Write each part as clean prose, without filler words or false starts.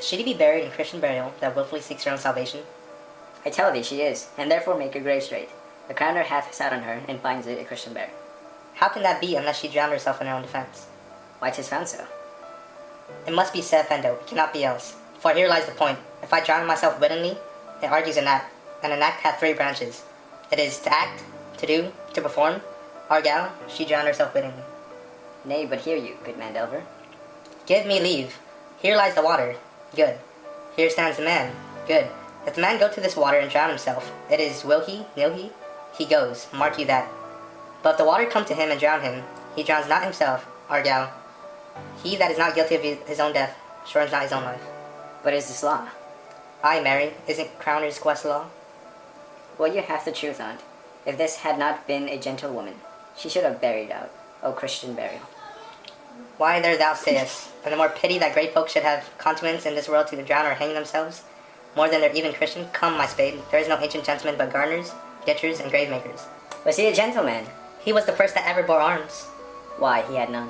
Should he be buried in Christian burial that willfully seeks her own salvation? I tell thee she is, and therefore make her grave straight. The crowner hath sat on her, and finds it a Christian burial. How can that be unless she drowned herself in her own defense? Why, 'tis found so. It must be said, Fendo, it cannot be else. For here lies the point. If I drown myself wittingly, it argues an act, and an act hath three branches. It is to act, to do, to perform. Argal, she drowned herself wittingly. Nay, but hear you, good man Delver. Give me leave. Here lies the water. Good. Here stands the man. Good. If the man go to this water and drown himself, it is will he, nil he? He goes, mark you that. But if the water come to him and drown him, he drowns not himself, Argal. He that is not guilty of his own death shortens not his own life. But is this law? Aye, Mary, isn't Crowner's quest law? Well, you have the truth on't. If this had not been a gentlewoman, she should have buried out, O Christian burial. Why there thou sayest, and the more pity that great folk should have continence in this world to drown or hang themselves, more than they're even Christian. Come, my spade, there is no ancient gentleman but gardeners, ditchers, and grave makers. Was he a gentleman? He was the first that ever bore arms. Why, he had none.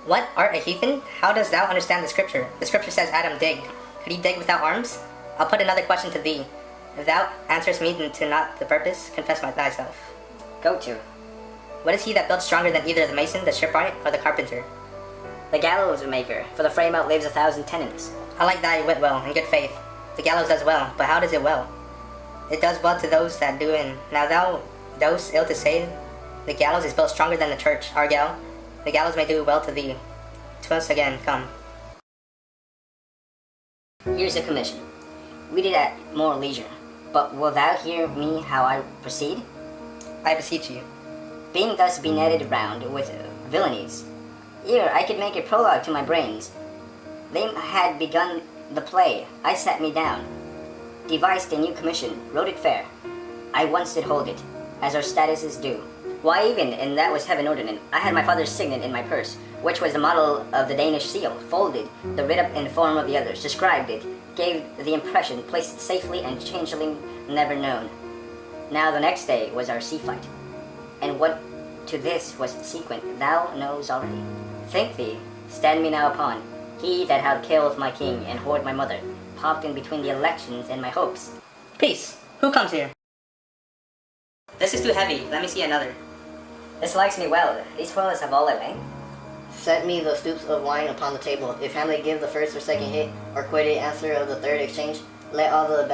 What, art a heathen? How dost thou understand the scripture? The scripture says Adam digged. Could he dig without arms? I'll put another question to thee. If thou answerest me to not the purpose, confess thyself. Go to. What is he that builds stronger than either the mason, the shipwright, or the carpenter? The gallows maker, for the frame outlives 1,000 tenants. I like thy wit well, in good faith. The gallows does well, but how does it well? It does well to those that do in. Now thou dost ill to say, the gallows is built stronger than the church, Argal. The gallows may do well to thee. To us again, come. Here's a commission. Read it at more leisure. But will thou hear me how I proceed? I beseech you. Being thus benetted round with villainies, ere I could make a prologue to my brains, they had begun the play. I sat me down, devised a new commission, wrote it fair. I once did hold it, as our statuses do. Why, even, and that was heaven ordinate, I had my father's signet in my purse, which was the model of the Danish seal, folded, the writ up in form of the others, described it, gave the impression, placed it safely and changeling never known. Now the next day was our sea fight, and what to this was sequent, thou knows already. Think thee, stand me now upon, he that had killed my king and whored my mother, popped in between the elections and my hopes. Peace! Who comes here? This is too heavy, let me see another. This likes me well, these fellows have all I lay. Set me the stoups of wine upon the table. If Hamlet give the first or second hit, or quitted answer of the third exchange, let all the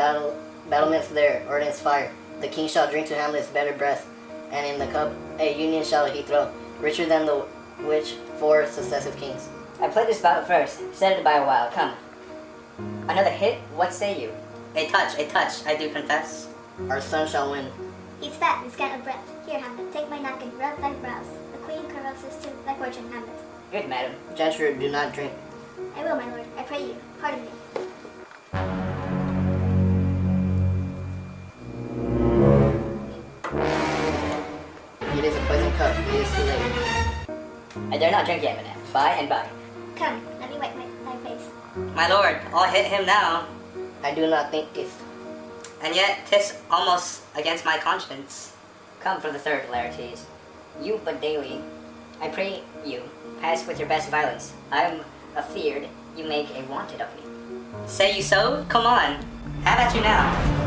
battlements their ordnance fire. The king shall drink to Hamlet's better breath, and in the cup a union shall he throw, richer than the which 4 successive kings. I played this bout first, set it by a while, come. Another hit, what say you? A touch, I do confess. Our son shall win. He's fat and scant of breath. Here, Hamlet, take my napkin, rub thy brows. The queen caresses to thy fortune, Hamlet. Good, madam. Gentry, do not drink. I will, my lord. I pray you. Pardon me. It is a poison cup. It is too late. I dare not drink yet, madam. By and by. Come, let me wipe thy face. My lord, I'll hit him now. I do not think it. And yet 'tis almost against my conscience. Come for the third, Laertes. You but daily, I pray you, pass with your best violence. I am afeard you make a wanted of me. Say you so? Come on. Have at you now.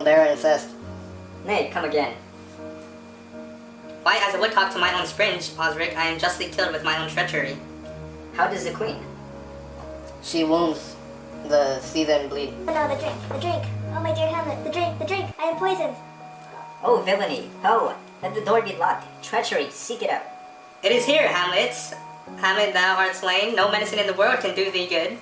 There are incest. Nay, come again. Why, as a woodcock to my own springe, Osric, I am justly killed with my own treachery. How does the queen? She wounds the see them bleed. Oh no, the drink, the drink. Oh my dear Hamlet, the drink, the drink. I am poisoned. Oh, villainy. Ho! Let the door be locked. Treachery, seek it out. It is here, Hamlet. Hamlet, thou art slain. No medicine in the world can do thee good.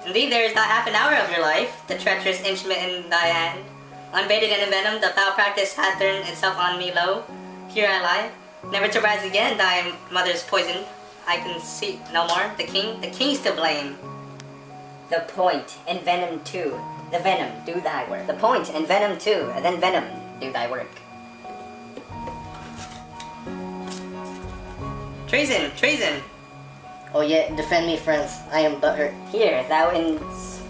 Indeed, there is not half an hour of your life, the treacherous instrument in thy hand. Unbaited and envenomed, the foul practice hath turned itself on me low. Here I lie, never to rise again, thy mother's poison. I can see no more. The king's to blame. The point, and venom too. The venom, do thy work. The point, and venom too. Then venom, do thy work. Treason, treason. Oh yet, defend me, friends. I am butthurt. Here, thou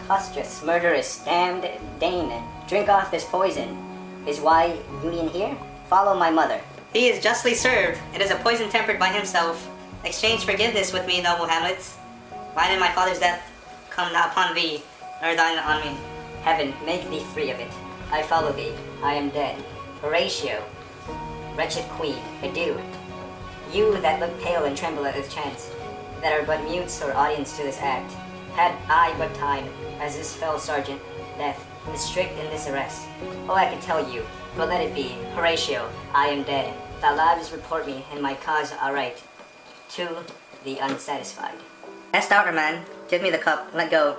preposterous, murderous, damned Dane, drink off this poison. Is why Union here? Follow my mother. He is justly served. It is a poison tempered by himself. Exchange forgiveness with me, noble Hamlet. Why did my father's death come not upon thee, nor thine on me? Heaven, make thee free of it. I follow thee. I am dead. Horatio, wretched queen, adieu. You that look pale and tremble at this chance, that are but mutes or audience to this act, had I but time, as this fell sergeant, death, is strict in this arrest. Oh, I can tell you, but let it be. Horatio, I am dead. Thy lives report me, and my cause aright. To the unsatisfied. Best outer man, give me the cup, let go.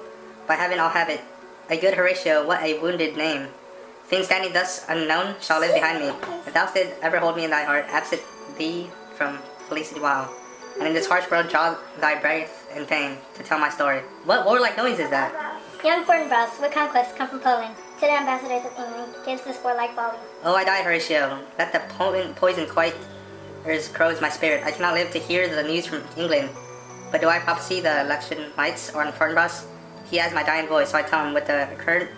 By heaven I'll have it. A good Horatio, what a wounded name. Things standing thus unknown shall live behind me. If thou didst ever hold me in thy heart, absent thee from felicity while, and in this harsh world draw thy breath in pain to tell my story. What warlike noise is that? Young Fortinbras, with conquests come from Poland, to the ambassadors of England, gives this warlike volley. Oh, I die, Horatio. Let the potent poison quite corrodes my spirit. I cannot live to hear the news from England. But do I prophesy the election mites on Fortinbras? He has my dying voice, so I tell him with the current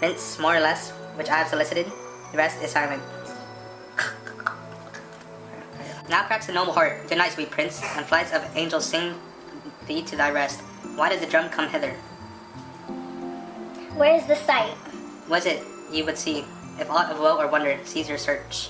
hints, more or less, which I have solicited. The rest is silent. Now cracks the noble heart. Good night, sweet prince, and flights of angels sing thee to thy rest. Why does the drum come hither? Where is the sight? Was it ye would see, if aught of woe or wonder, Caesar search?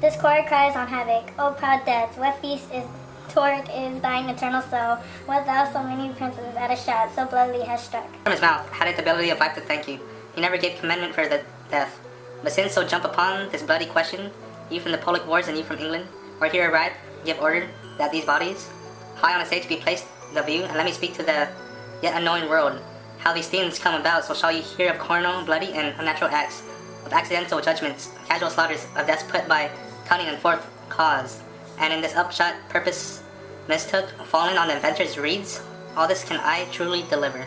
This choir cries on havoc. O proud death, what feast is toward is thine eternal soul? What thou so many princes at a shot so bloodily hast struck? From his mouth had it the ability of life to thank you. He never gave commandment for the death. But since so jump upon this bloody question, you from the Polish wars and you from England, or here arrived, give order that these bodies, high on a stage be placed the view, and let me speak to the yet unknowing world, how these things come about, so shall you hear of carnal, bloody, and unnatural acts, of accidental judgments, casual slaughters, of deaths put by cunning and forth caused, and in this upshot purpose mistook, fallen on the inventor's reeds, all this can I truly deliver.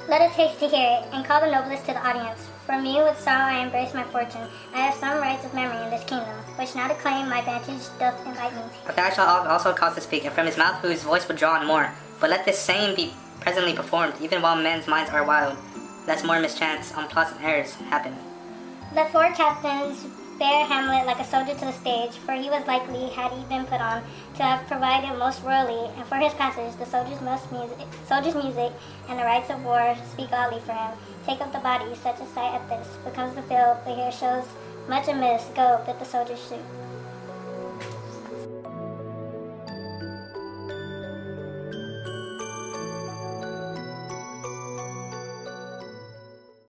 Let us haste to hear it, and call the noblest to the audience. From you with sorrow I embrace my fortune. I have some rights of memory in this kingdom, which now to claim my vantage doth invite me. But I shall also cause to speak, and from his mouth whose voice would draw on more. But let this same be presently performed, even while men's minds are wild, lest more mischance, unpleasant errors happen. The four captains bear Hamlet like a soldier to the stage, for he was likely, had he been put on, to have provided most royally, and for his passage the soldiers' music, and the rites of war speak oddly for him. Take up the body, such a sight at this becomes the field, but here shows much amiss. Go, bid the soldiers shoot.